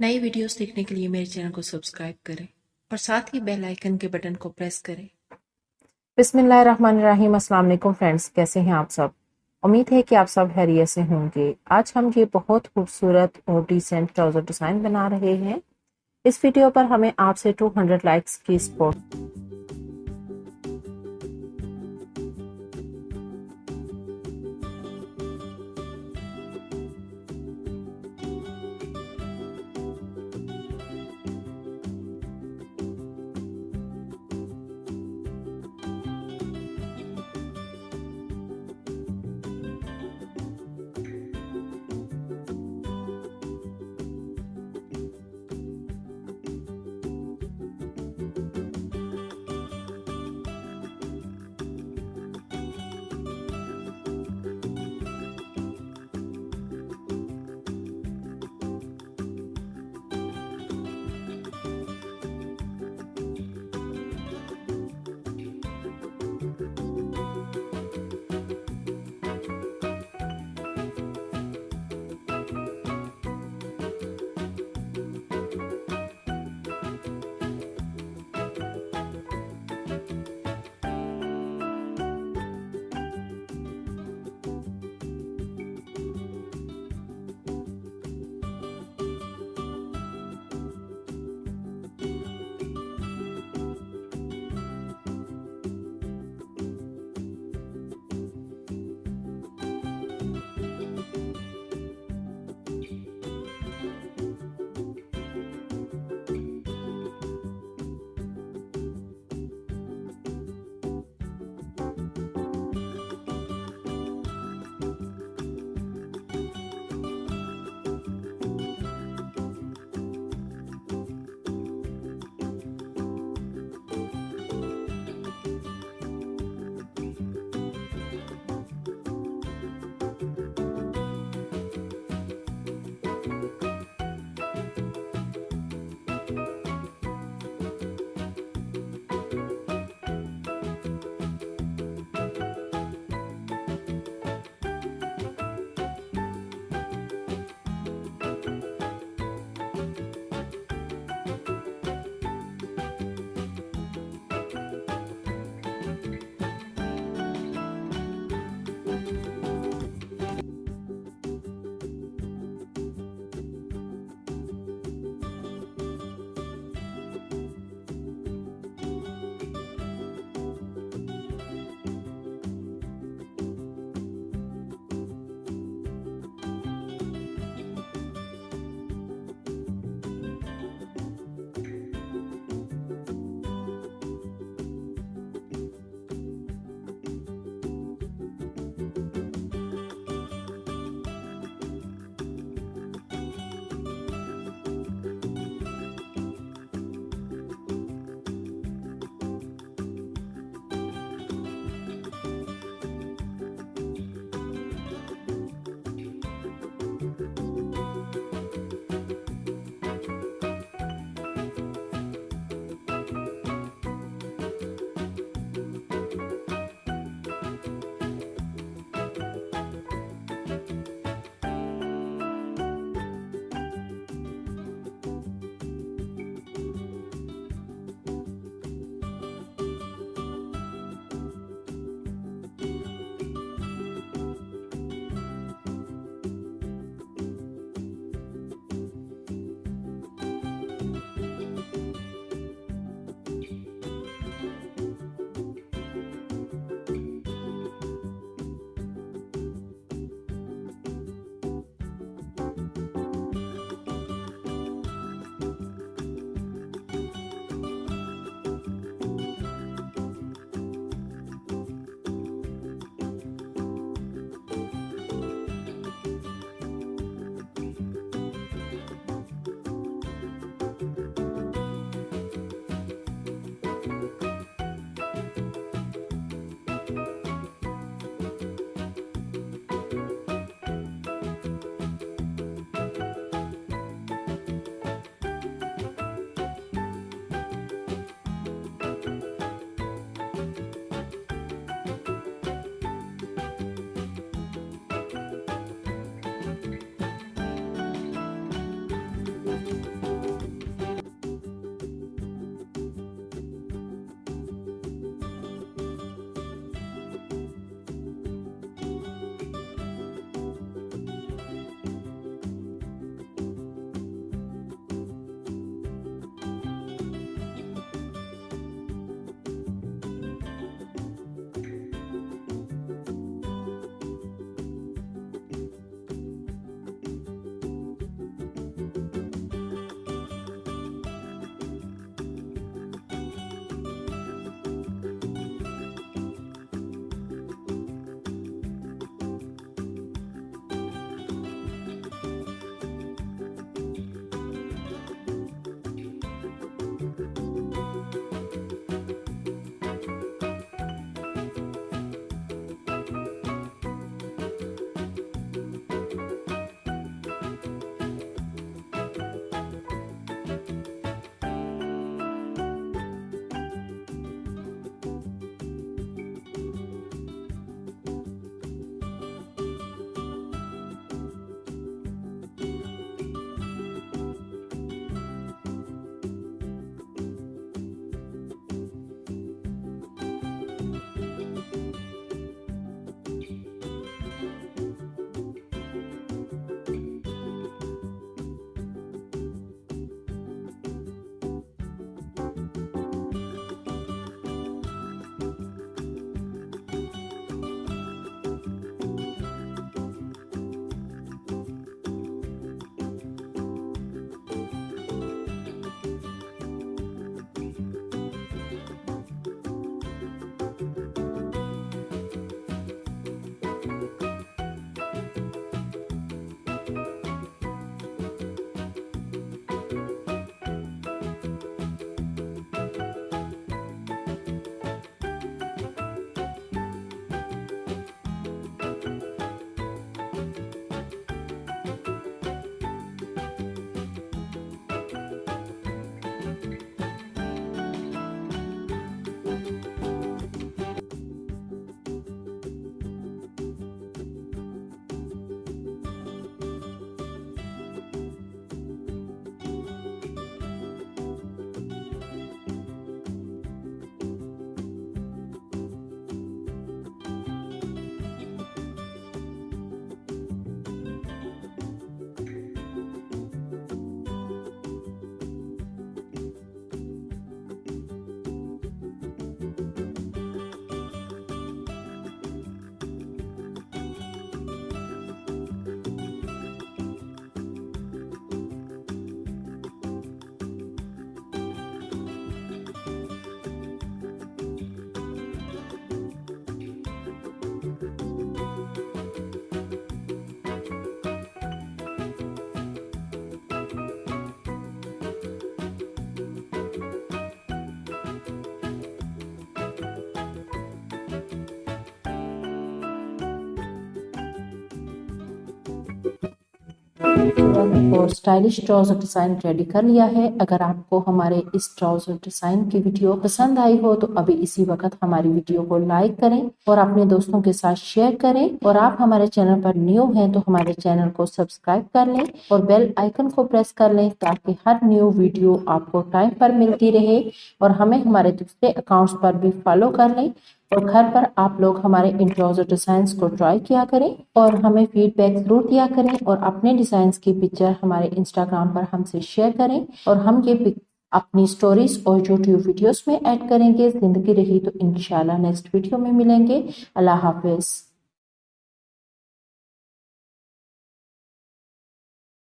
नई वीडियोस देखने के लिए मेरे चैनल को सब्सक्राइब करें और साथ ही बेल आइकन के बटन को प्रेस करें। बिस्मिल्लाहिर्रहमानिर्रहीम। अस्सलाम वालेकुम फ्रेंड्स, कैसे हैं आप सब। उम्मीद है कि आप सब खैरियत से होंगे। आज हम ये बहुत खूबसूरत और डिसेंट ट्राउजर डिज़ाइन बना रहे हैं। इस वीडियो पर हमें आपसे 200 लाइक्स की सपोर्ट। और स्टाइलिश ट्राउजर डिजाइन रेडी कर लिया है। अगर आपको हमारे इस ट्राउजर डिजाइन की वीडियो पसंद आई हो तो अभी इसी वक्त हमारी वीडियो को लाइक करें और अपने दोस्तों के साथ शेयर करें। और आप हमारे चैनल पर न्यू हैं तो हमारे चैनल को सब्सक्राइब कर लें और बेल आइकन को प्रेस कर लें ताकि हर न्यू वीडियो आपको टाइम पर मिलती रहे। और हमें हमारे दूसरे अकाउंट्स पर भी फॉलो कर लें और घर पर आप लोग हमारे इन ट्राउजर डिजाइन्स को ट्राई किया करें और हमें फीडबैक जरूर दिया करें और अपने डिजाइन्स की पिक्चर हमारे इंस्टाग्राम पर हमसे शेयर करें और हम ये अपनी स्टोरीज और यूट्यूब वीडियोस में ऐड करेंगे। जिंदगी रही तो इंशाल्लाह नेक्स्ट वीडियो में मिलेंगे। अल्लाह हाफिज।